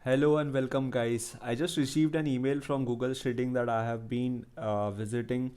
Hello and welcome, guys. I just received an email from Google stating that I have been visiting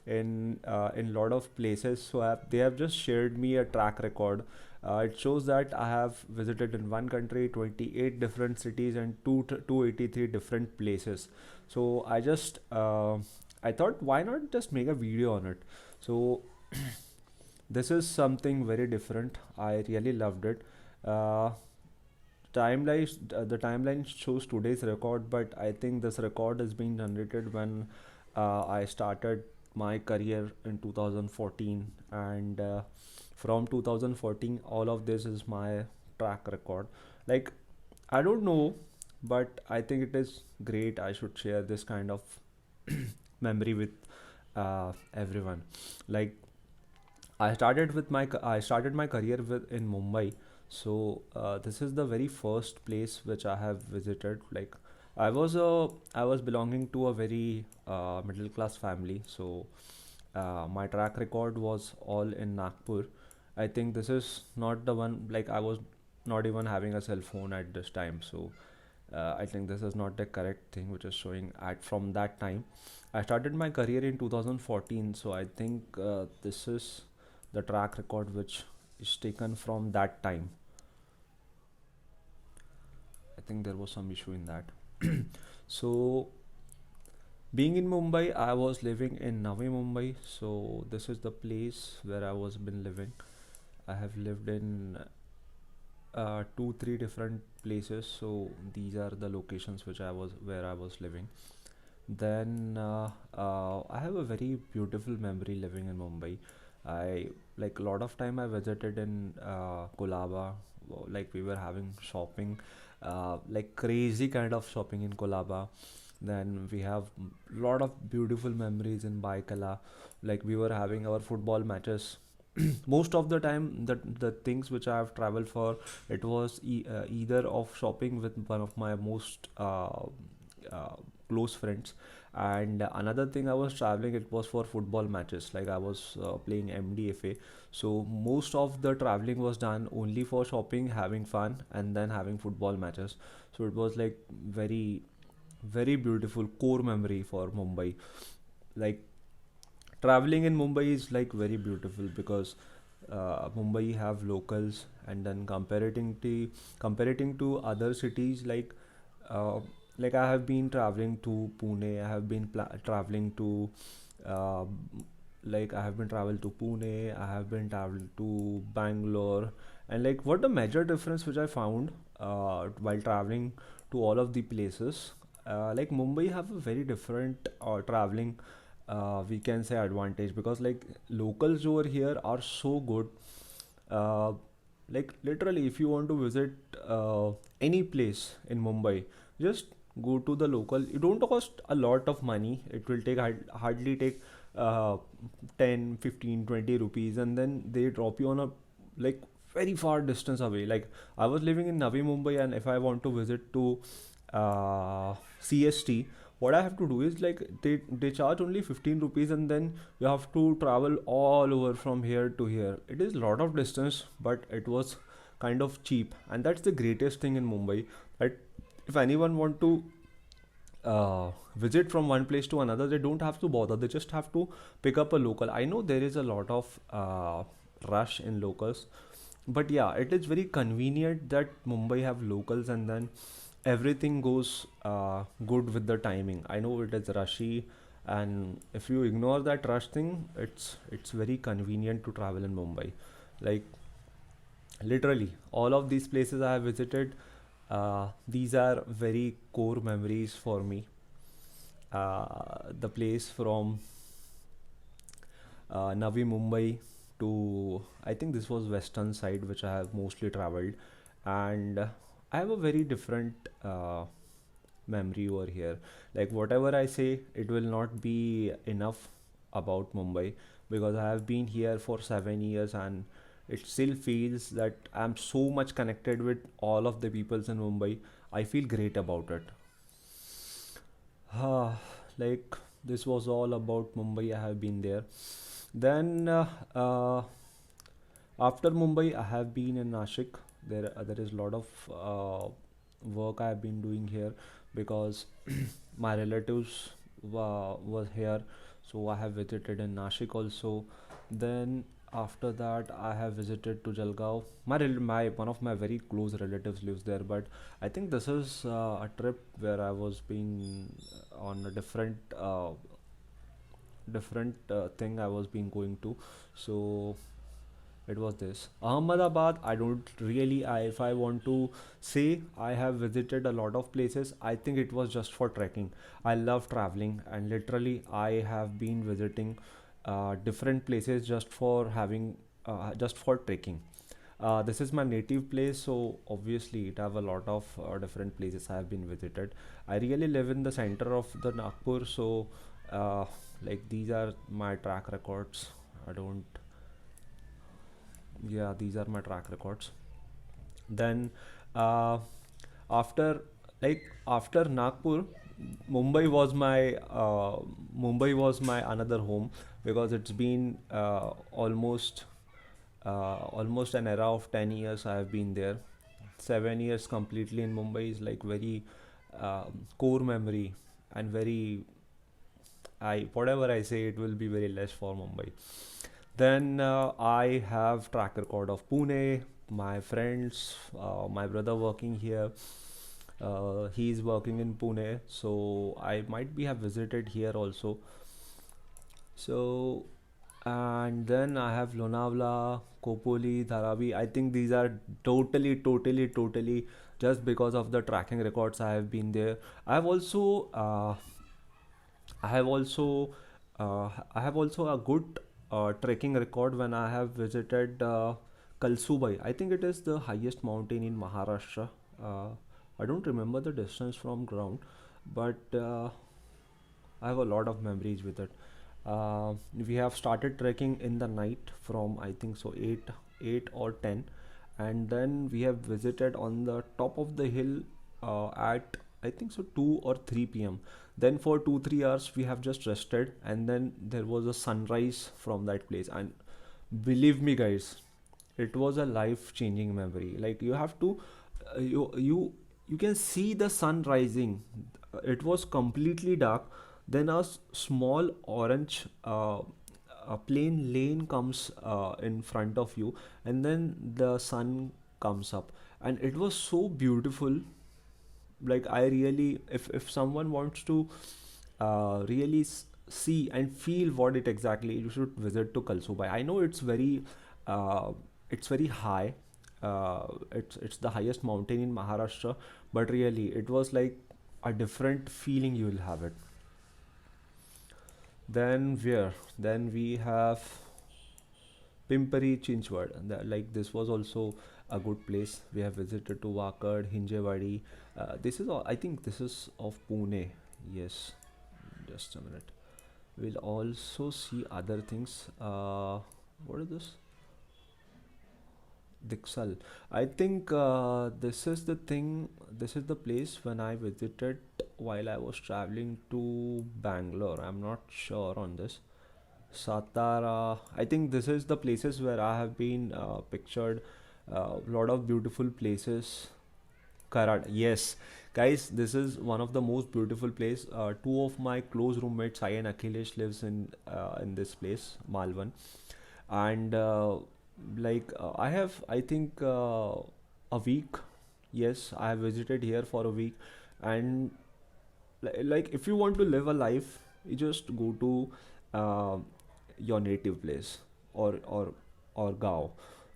in lot of places. They have just shared me a track record. It shows that I have visited in one country 28 different cities and 283 different places. So I thought, why not just make a video on it? So this is something very different. I really loved it. Uh, the timeline shows today's record, but I think this record is being generated when I started my career in 2014, and from 2014 all of this is my track record. Like, I don't know, but I think it is great. I should share this kind of memory with everyone. Like, I started my career in Mumbai. So this is the very first place which I have visited. Like, I was belonging to a very middle class family. So my track record was all in Nagpur. I think this is not the one. Like, I was not even having a cell phone at this time. So I think this is not the correct thing which is showing at from that time. I started my career in 2014, so I think this is the track record which is taken from that time. I think there was some issue in that. So, being in Mumbai, I was living in Navi Mumbai. So this is the place where I was been living. I have lived in two, three different places. So these are the locations which I was where I was living. Then I have a very beautiful memory living in Mumbai. I like a lot of time I visited in Kolaba. Like, we were having shopping, like crazy kind of shopping in Kolaba. Then we have lot of beautiful memories in Baikala. Like, we were having our football matches. Most of the time, the things which I have traveled for, it was either of shopping with one of my most uh, close friends, and another thing I was traveling, it was for football matches. Like, I was playing MDFA. So most of the traveling was done only for shopping, having fun, and then having football matches. So it was like very, very beautiful core memory for Mumbai. Like, traveling in Mumbai is like very beautiful because Mumbai have locals, and then comparating to other cities, uh, like, I have been traveling to Pune. I have been traveling to uh, like, I have been traveled to Pune. I have been traveled to Bangalore, and like, what the major difference which I found while traveling to all of the places, like, Mumbai have a very different traveling, we can say, advantage, because like, locals over here are so good. uh, like, literally, if you want to visit any place in Mumbai, just go to the local. It don't cost a lot of money. It will take hardly take uh, 10, 15, 20 rupees, and then they drop you on a, like, very far distance away. Like, I was living in Navi Mumbai, and if I want to visit to CST, what I have to do is, like, they charge only 15 rupees, and then you have to travel all over from here to here. It is a lot of distance, but it was kind of cheap, and that's the greatest thing in Mumbai. That if anyone want to visit from one place to another, they don't have to bother. They just have to pick up a local. I know there is a lot of rush in locals, but yeah, it is very convenient that Mumbai have locals, and then everything goes good with the timing. I know it is rushy, and if you ignore that rush thing, it's very convenient to travel in Mumbai. Like, literally, all of these places I have visited, these are very core memories for me. The place from Navi Mumbai to, I think this was western side which I have mostly traveled, and I have a very different memory over here. Like, whatever I say, it will not be enough about Mumbai, because I have been here for 7 years, and it still feels that I'm so much connected with all of the peoples in Mumbai. I feel great about it. Like, this was all about Mumbai. I have been there. Then after Mumbai, I have been in Nashik. There is a lot of work I've been doing here, because my relatives was here, so I have visited in Nashik also. Then after that, I have visited to Jalgaon. My one of my very close relatives lives there, but I think this is a trip where I was being on a different thing I was being going to. So it was this Ahmedabad. I don't really, if I want to say I have visited a lot of places, I think it was just for trekking. I love traveling, and literally I have been visiting different places just for trekking. This is my native place, so obviously it have a lot of different places I have been visited. I really live in the center of the Nagpur, so uh, like these are my track records. I don't Yeah, these are my track records. Then uh, after after Nagpur, Mumbai was my Mumbai was my another home, because it's been almost an era of 10 years I have been there. 7 years completely in Mumbai is like very core memory, and very, I whatever I say, it will be very less for Mumbai. Then I have track record of Pune, my friends, my brother working here. He's working in Pune, so I might be have visited here also. So, and then I have Lonavala, Kopoli, Dharavi. I think these are totally just because of the tracking records I have been there. I have also I have also I have also a good trekking record when I have visited Kalsubai. I think it is the highest mountain in Maharashtra. Uh, I don't remember the distance from ground, but I have a lot of memories with it. We have started trekking in the night from, I think so, 8 or 10, and then we have visited on the top of the hill at, I think so, 2 or 3 p.m. Then for 2 3 hours we have just rested, and then there was a sunrise from that place. And believe me, guys, it was a life changing memory. Like, you have to you can see the sun rising. It was completely dark. Then small orange a plain lane comes in front of you, and then the sun comes up, and it was so beautiful. Like, I really, if someone wants to really see and feel what it exactly, you should visit to Kalsubai. I know uh, it's very high. It's the highest mountain in Maharashtra, but really it was like a different feeling you will have it. Then we have Pimpari Chinchwad. And like, this was also a good place. We have visited to Wakad, Hinjewadi. This is all, I think this is of Pune. Yes, just a minute. We'll also see other things. What is this? Dixal. I think this is the thing. This is the place when I visited while I was traveling to Bangalore. I'm not sure on this. Satara. I think this is the places where I have been pictured. A lot of beautiful places. Karad. Yes, guys, this is one of the most beautiful place. Two of my close roommates, Sai and Akhilesh, lives in this place, Malvan, and I have, I think, a week. Yes, I have visited here for a week, and like, if you want to live a life, you just go to uh, your native place, or Gao.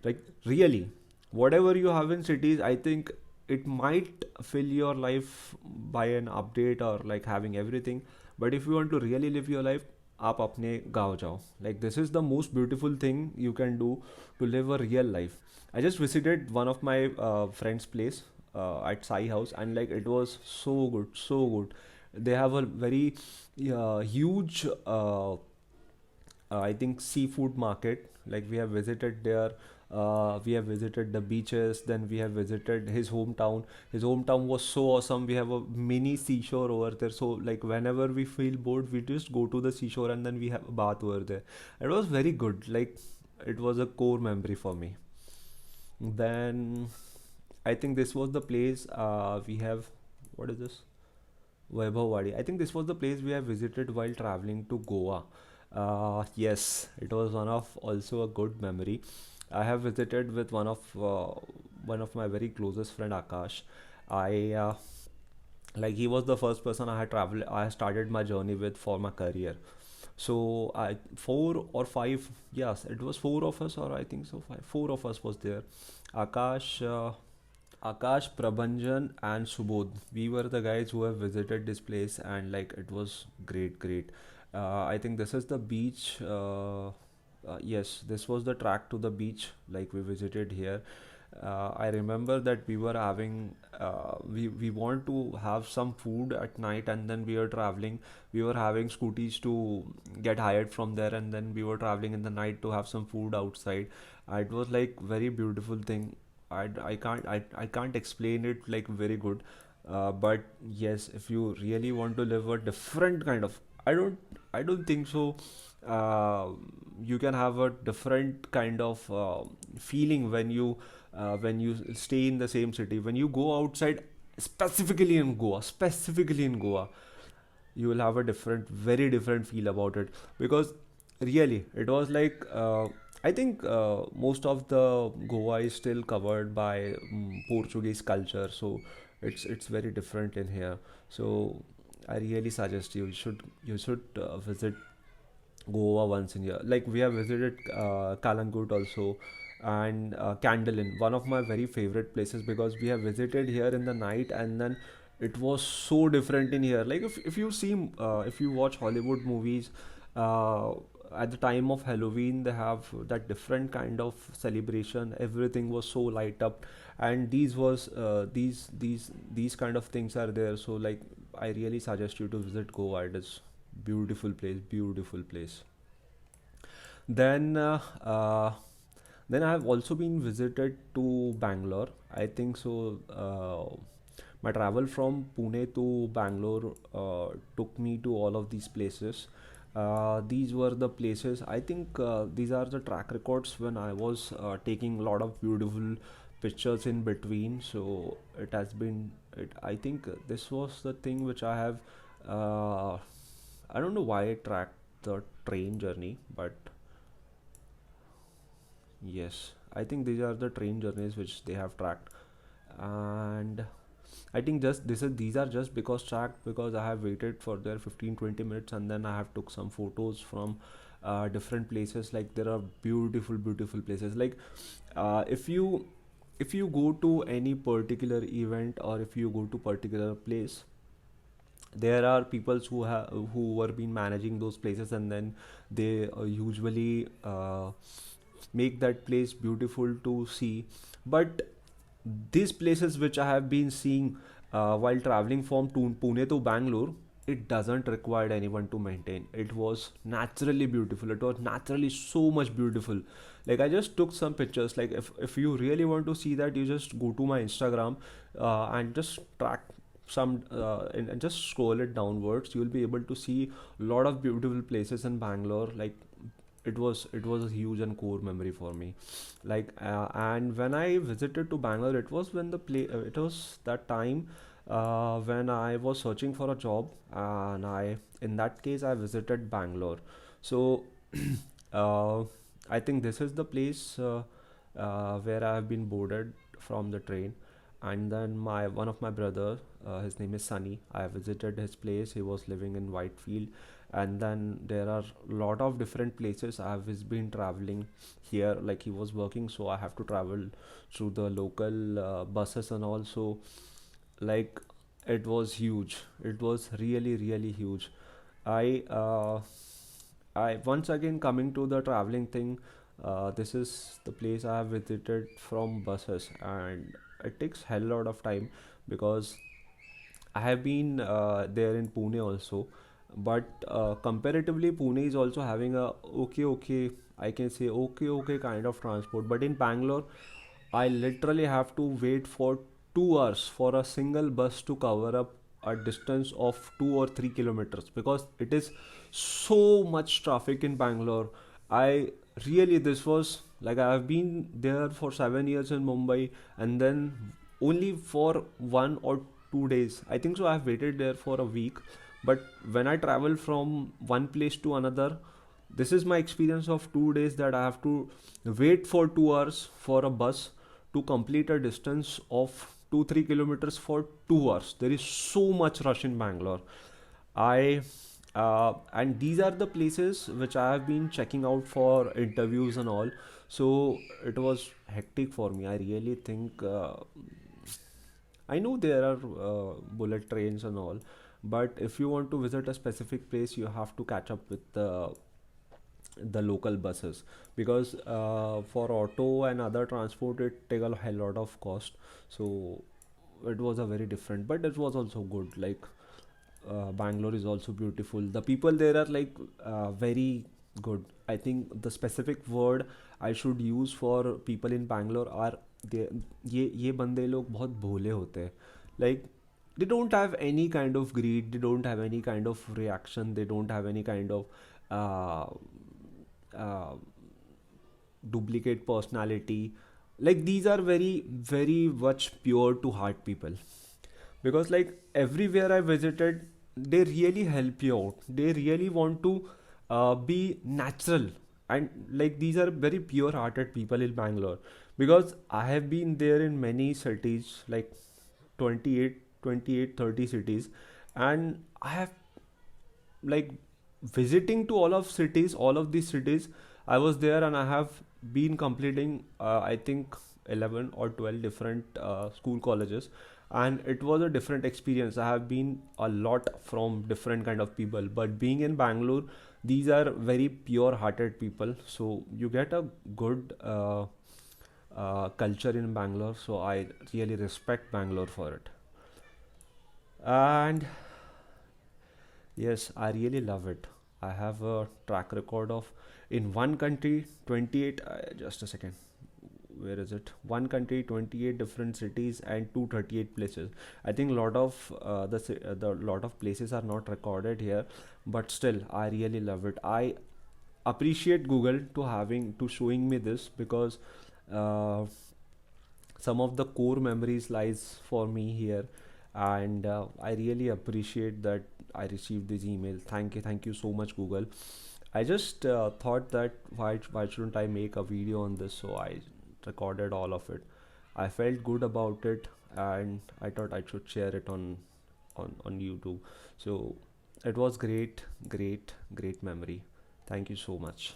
Like, really, whatever you have in cities, I think it might fill your life by an update, or like having everything. But if you want to really live your life, आप अपने गाँव जाओ. Like, this is the most beautiful thing you can do to live a real life. I just visited one of my friend's place at Sai House, and like, it was so good, so good. They have a very huge I think seafood market. Like, we have visited there. We have visited the beaches. Then we have visited his hometown. His hometown was so awesome. We have a mini seashore over there. So like, whenever we feel bored, we just go to the seashore, and then we have a bath over there. It was very good. Like, it was a core memory for me. Then I think this was the place we have. What is this? Vaibhavwadi. I think this was the place we have visited while traveling to Goa. Yes, it was one of also a good memory. I have visited with one of my very closest friend Akash. I like he was the first person I had started my journey with for my career. So I four or five, yes, it was four of us, or I think so five. Four of us was there. Akash, Prabhanjan, and Subodh. We were the guys who have visited this place, and like it was great, great. I think this is the beach. Yes, this was the track to the beach. Like we visited here. I remember that we were having we want to have some food at night, and then we were traveling. We were having scooties to get hired from there, and then we were traveling in the night to have some food outside. It was like very beautiful thing. I can't explain it like very good, but yes, if you really want to live a different kind of, I don't think so. Uh, you can have a different kind of feeling when you stay in the same city. When you go outside, specifically in Goa, you will have a different, very different feel about it, because really it was like I think most of the Goa is still covered by Portuguese culture, so it's very different in here. So I really suggest you should visit Goa once in a year. Like we have visited Kalangut also, and Candolin, one of my very favorite places, because we have visited here in the night, and then it was so different in here. Like if you see if you watch Hollywood movies, uh, at the time of Halloween they have that different kind of celebration. Everything was so light up, and these kind of things are there. So like I really suggest you to visit Goa. It is beautiful place, beautiful place. Then then I have also been visited to Bangalore. I think so. My travel from Pune to Bangalore took me to all of these places. These were the places. I think these are the track records when I was taking a lot of beautiful pictures in between. So it has been. I think this was the thing which I have. Uh, I don't know why I tracked the train journey, but yes, I think these are the train journeys which they have tracked, and I think just these are just because tracked because I have waited for their 15-20 minutes, and then I have took some photos from different places. Like there are beautiful places. Like if you go to any particular event, or if you go to particular place, there are people who were been managing those places, and then they usually make that place beautiful to see. But these places which I have been seeing while traveling from Pune to Bangalore, it doesn't require anyone to maintain. It was naturally beautiful. It was naturally so much beautiful. Like I just took some pictures. Like if you really want to see that, you just go to my Instagram and just track some and just scroll it downwards. You will be able to see a lot of beautiful places in Bangalore. Like it was a huge and core memory for me. Like and when I visited to Bangalore, it was when it was that time when I was searching for a job, and I in that case I visited Bangalore. So uh, I think this is the place where I have been boarded from the train, and then my one of my brother, his name is Sunny. I visited his place. He was living in Whitefield, and then there are a lot of different places. I have been traveling here. Like he was working, so I have to travel through the local buses, and also like it was huge. It was really huge. I I once again coming to the traveling thing. This is the place I have visited from buses, and it takes hell lot of time because I have been there in Pune also, but comparatively, Pune is also having a I can say okay kind of transport. But in Bangalore, I literally have to wait for 2 hours for a single bus to cover up a distance of 2 or 3 kilometers, because it is so much traffic in Bangalore. I really, this was like I have been there for 7 years in Mumbai, and then only for 1 or 2 days. I think so. I've waited there for a week, but when I travel from one place to another, this is my experience of 2 days that I have to wait for 2 hours for a bus to complete a distance of 2 3 kilometers for 2 hours. There is so much rush in Bangalore. I and these are the places which I have been checking out for interviews and all. So it was hectic for me. I really think I know there are bullet trains and all, but if you want to visit a specific place, you have to catch up with the local buses, because for auto and other transport it take a hell lot of cost. So it was a very different, but it was also good. Like Bangalore is also beautiful. The people there are like very good. I think the specific word I should use for people in Bangalore are they ये बंदे लोग बहुत भोले होते हैं. Like they don't have any kind of greed. They don't have any kind of reaction. They don't have any kind of uh, uh, duplicate personality. Like these are very very much pure to heart people, because like everywhere I visited, they really help you out. They really want to be natural, and like these are very pure hearted people in Bangalore, because I have been there in many cities, like 28, 30 cities, and I have like visiting to all of these cities. I was there and I have been completing I think 11 or 12 different school colleges, and it was a different experience. I have been a lot from different kind of people, but being in Bangalore, these are very pure hearted people, so you get a good culture in Bangalore. So I really respect Bangalore for it. And yes, I really love it. I have a track record of in one country 28 just a second. Where is it? One country, 28 different cities and 238 places. I think a lot of the lot of places are not recorded here, but still I really love it. I appreciate Google to having to showing me this, because uh, some of the core memories lies for me here, and I really appreciate that I received this email. Thank you so much, Google. I just thought that why shouldn't I make a video on this? So I recorded all of it. I felt good about it, and I thought I should share it on YouTube. So it was great, great, great memory. Thank you so much.